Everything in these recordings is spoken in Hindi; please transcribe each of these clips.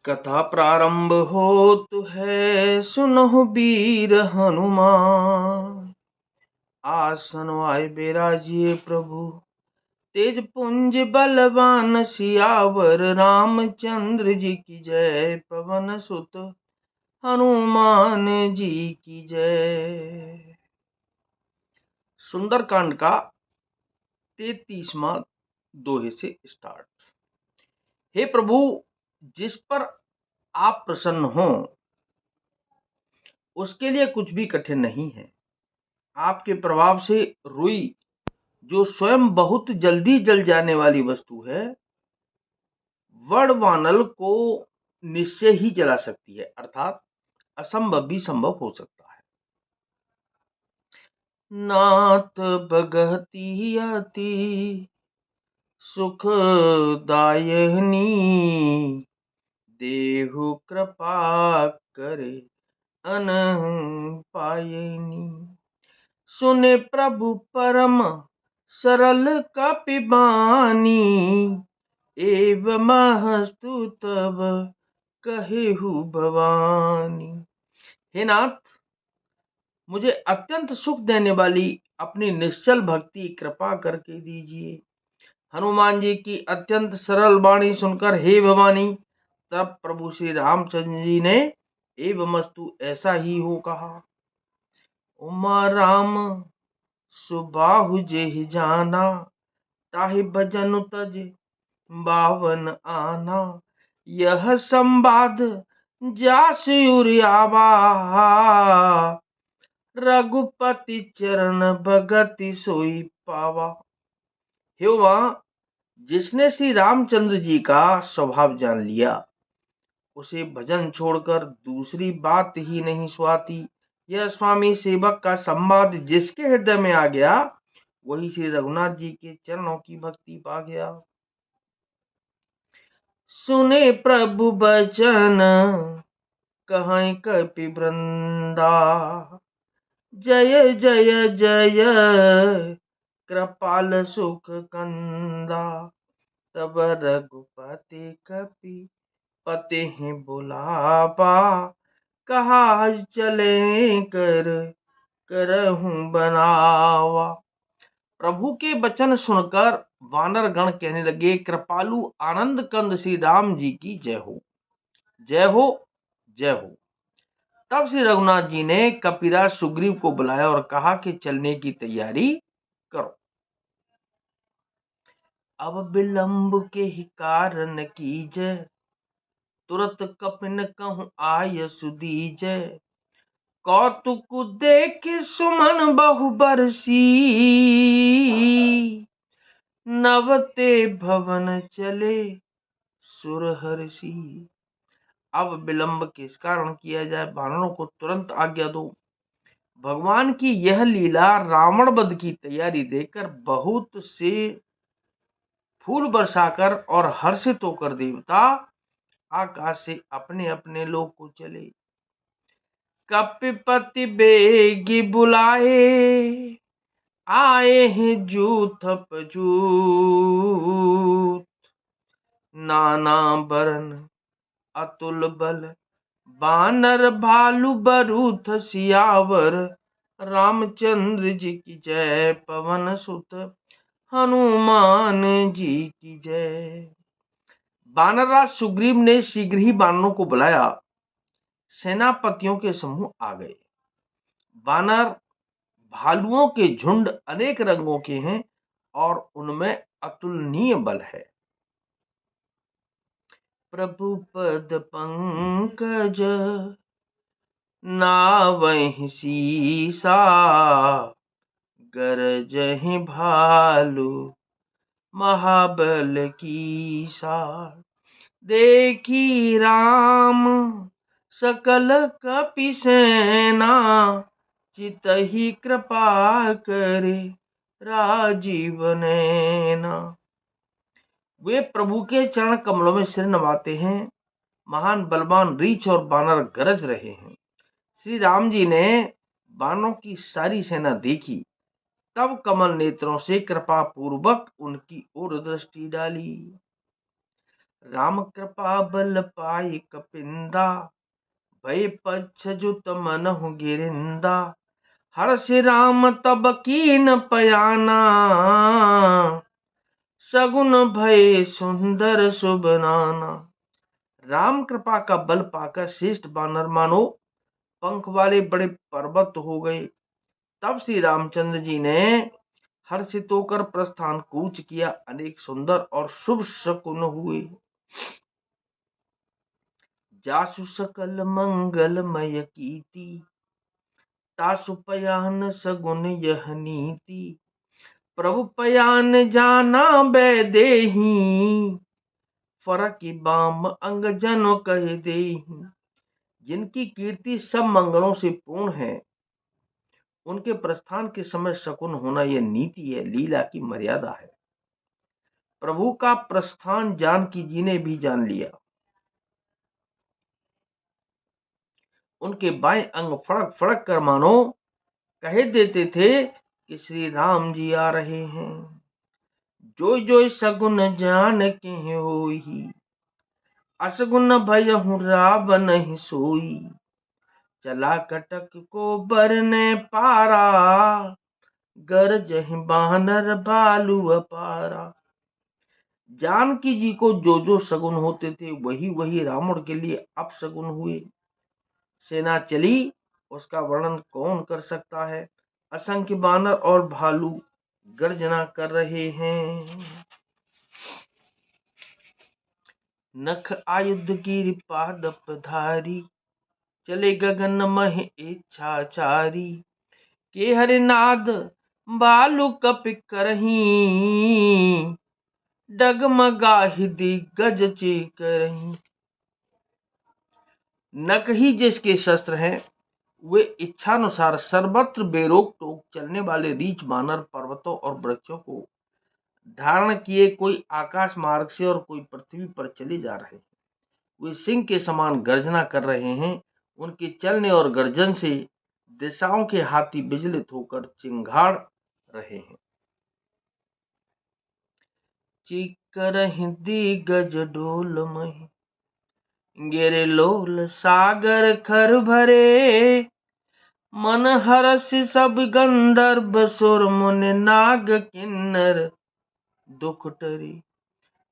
कथा प्रारंभ होत है, सुनहु वीर हनुमान। आसन आए बिराजिए प्रभु, तेज पुंज बलवान। सियावर रामचंद्र जी की जय, पवन सुत हनुमान जी की जय। सुंदरकांड का 33वां दोहे से स्टार्ट। हे प्रभु, जिस पर आप प्रसन्न हो उसके लिए कुछ भी कठिन नहीं है। आपके प्रभाव से रुई, जो स्वयं बहुत जल्दी जल जाने वाली वस्तु है, वड़वानल को निश्चय ही जला सकती है, अर्थात असंभव भी संभव हो सकता है। नाथ भगति अति सुखदायनी, देहु कृपा करे अनहु पायनी। सुने प्रभु परम सरल कपिबानी, एव महस्तु तब कहेहु भवानी। हे नाथ, मुझे अत्यंत सुख देने वाली अपनी निश्चल भक्ति कृपा करके दीजिए। हनुमान जी की अत्यंत सरल वाणी सुनकर हे भवानी, तब प्रभु श्री रामचंद्र जी ने एवमस्तु ऐसा ही हो कहा। उमा राम सुबाहु जेहि जाना, ताहि भजनु तज बावन आना। यह संवाद जासुर आवा, रघुपति चरण भगति सोई पावा। हे उमा, जिसने श्री रामचंद्र जी का स्वभाव जान लिया, उसे भजन छोड़कर दूसरी बात ही नहीं सुहाती। यह स्वामी सेवक का संवाद जिसके हृदय में आ गया, वही श्री रघुनाथ जी के चरणों की भक्ति पा गया। सुने प्रभु बचन कहीं कपि वृंदा, जय जय जय कृपाल सुख कंदा। तब रघुपति कपि पते हैं बुलावा, कहा चले कर करहूं बनावा। प्रभु के वचन सुनकर वानर गण कहने लगे, कृपालु आनंद कंद श्री राम जी की जय हो, जय हो, जय हो। तब श्री रघुनाथ जी ने कपिराज सुग्रीव को बुलाया और कहा कि चलने की तैयारी करो। अब विलंब के ही कारण कीजय, तुरत कपिन कहूं आय सुदीजय। कौतुक देख सुमन बहु बरसी, नवते भवन चले सुरहर्षि। अब विलंब किस कारण किया जाए, वानरों को तुरंत आज्ञा दो। भगवान की यह लीला रावण वध की तैयारी देखकर बहुत से फूल बरसाकर और हर्षित होकर देवता आकाश से अपने अपने लोक को चले। कपिपति बेगी बुलाए, आए हैं जूथप जूथ। नाना बरन अतुल बल, बानर भालू बरूथ। सियावर रामचंद्र जी की जय, पवन सुत हनुमान जी की जय। वानरराज सुग्रीव ने शीघ्र ही वानरों को बुलाया। सेनापतियों के समूह आ गए। वानर भालुओं के झुंड अनेक रंगों के हैं और उनमें अतुलनीय बल है। प्रभु पद पंकज नावहि सीसा, गरजहि भालू महाबल कीसा। देखी राम सकल कपि सेना, चितहि कृपा करे राजीव नैना। वे प्रभु के चरण कमलों में सिर नवाते हैं। महान बलवान रीछ और बानर गरज रहे हैं। श्री राम जी ने बानरों की सारी सेना देखी, तब कमल नेत्रों से कृपा पूर्वक उनकी ओर दृष्टि डाली। राम कृपा बल पाई कपिंदा, भय पच्छजुत मनहु गिरिंदा। हर्ष राम तब कीन पयाना, सगुन भय सुंदर शुभ नाना। राम कृपा का बल पाकर श्रेष्ठ वानर मानो पंख वाले बड़े पर्वत हो गए। तब श्री रामचंद्र जी ने हर्षित होकर प्रस्थान कूच किया। अनेक सुंदर और शुभ शकुन हुए। जासु सकल मंगलमय कीर्ति, तासु पयान सगुन यह नीति। प्रभु पयान जाना बैदेही, फरकी बाम अंग जनो कह देही। जिनकी कीर्ति सब मंगलों से पूर्ण है, उनके प्रस्थान के समय शकुन होना यह नीति है, लीला की मर्यादा है। प्रभु का प्रस्थान जानकी जी ने भी जान लिया। उनके बाएं अंग फड़क फड़क कर मानो कह देते थे कि श्री राम जी आ रहे हैं। जो जो सगुन जान के होई, असगुन भयहु रावण ही सोई। चला कटक को बरने पारा, गरजहि बानर भालू अपारा। जानकी जी को जो जो सगुन होते थे वही वही रावण के लिए अपशगुन हुए। सेना चली, उसका वर्णन कौन कर सकता है। असंख्य बानर और भालू गर्जना कर रहे हैं। नख आयुध की पाद पधारी, चले गगन मह इच्छाचारी। के हरिनाद बालू कपि करही, डगमगाहि दिग्गज चेकरही। नख ही जिसके शस्त्र हैं, वे इच्छानुसार सर्वत्र बेरोक टोक चलने वाले रीछ बानर पर्वतों और वृक्षों को धारण किए कोई आकाश मार्ग से और कोई पृथ्वी पर चले जा रहे हैं। वे सिंह के समान गर्जना कर रहे हैं। उनके चलने और गर्जन से दिशाओं के हाथी विचलित होकर चिंगाड़ रहे हैं। चिकरहि दिग्गज डोलमहि, गिरे लोल सागर खर भरे। मन हरस सब गंधर्व सुर मुनि नाग किन्नर दुख टरी।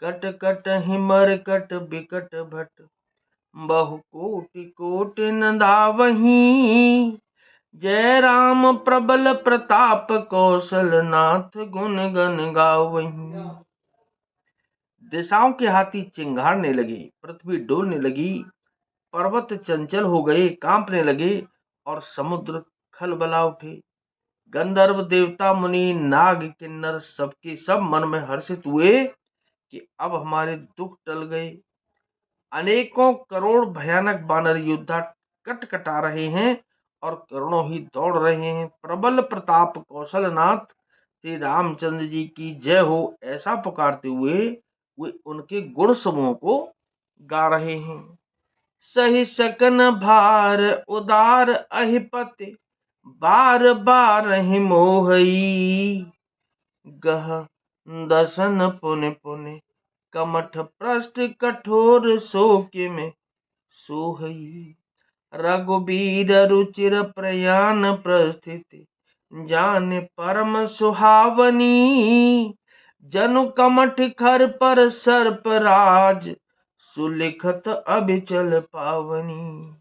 कट कट हिमर कट बिकट भट, बहु कोटि कोटि न धावहीं। जय राम प्रबल प्रताप कौशल नाथ, गुण गन गावहीं। दिशाओं के हाथी चिंगारने लगे, पृथ्वी डोलने लगी, पर्वत चंचल हो गए, कांपने लगे और समुद्र खलबला उठे। गंधर्व देवता मुनि नाग किन्नर सबके सब मन में हर्षित हुए कि अब हमारे दुख टल गए। अनेकों करोड़ भयानक बानर योद्धा कटकटा रहे हैं और करोड़ों ही दौड़ रहे हैं। प्रबल प्रताप कौशलनाथ श्री रामचंद्र जी की जय हो, ऐसा पुकारते हुए वे उनके गुण समूह को गा रहे हैं। सही सकन भार उदार अहिपति, बार बार ही मोहई। गह दसन पुन पुन, कमठ पृष्ठ कठोर शोक में सोहई। रघुबीर रुचिर प्रयाण प्रस्थिति, जान परम सुहावनी। जनु कमठ खर पर सर्प राज, सुलिखत अभिचल पावनी।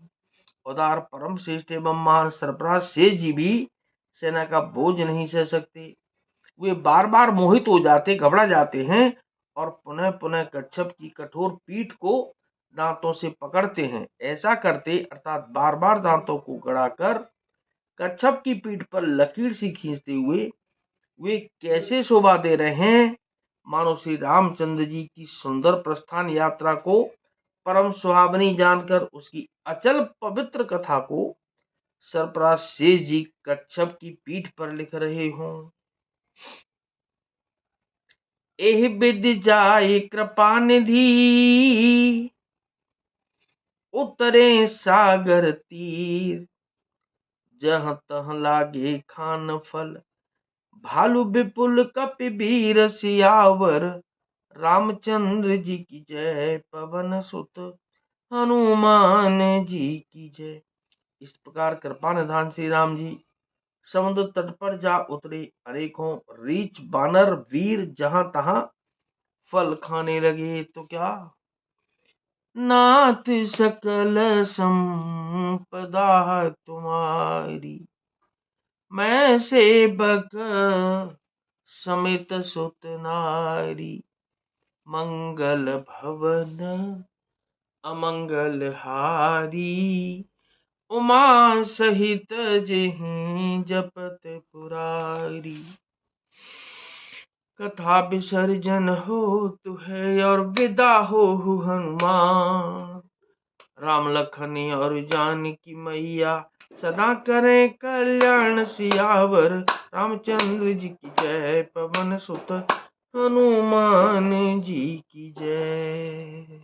उदार परम श्रेष्ठ एवं महान सर्पराज शेष जी भी सेना का बोझ नहीं सह सकते। वे बार बार मोहित हो जाते, घबरा जाते हैं और पुनः पुनः कच्छप की कठोर पीठ को दांतों से पकड़ते हैं। ऐसा करते अर्थात बार बार दांतों को गड़ाकर कच्छप की पीठ पर लकीर सी खींचते हुए वे कैसे शोभा दे रहे हैं, मानो श्री रामचंद्र जी की सुंदर प्रस्थान यात्रा को परम सुहावनी जानकर उसकी अचल पवित्र कथा को सरपराज शेष जी कच्छप की पीठ पर लिख रहे हों। एहि विधि जाय कृपा निधि, उतरे सागर तीर। जहाँ तहाँ लागे खान फल, भालू विपुल कपि वीर सियावर। रामचंद्र जी की जय, पवन सुत हनुमान जी की जय। इस प्रकार कृपा निधान श्री राम जी समुद्र तट पर जा उतरे। अनेकों रीछ बानर वीर जहां तहां फल खाने लगे। तो क्या, नाथ सकल संपदा तुम्हारी, मैं सेवक समेत सुत नारी, मंगल भवन अमंगल हारी, उमा सहित जेहि जपत पुरारी। कथा विसर्जन हो है और विदा हो हनुमान, राम लखन और जानकी मैया सदा करें कल्याण सियावर। रामचंद्र जी की जय, पवन सुत हनुमान जी की जय।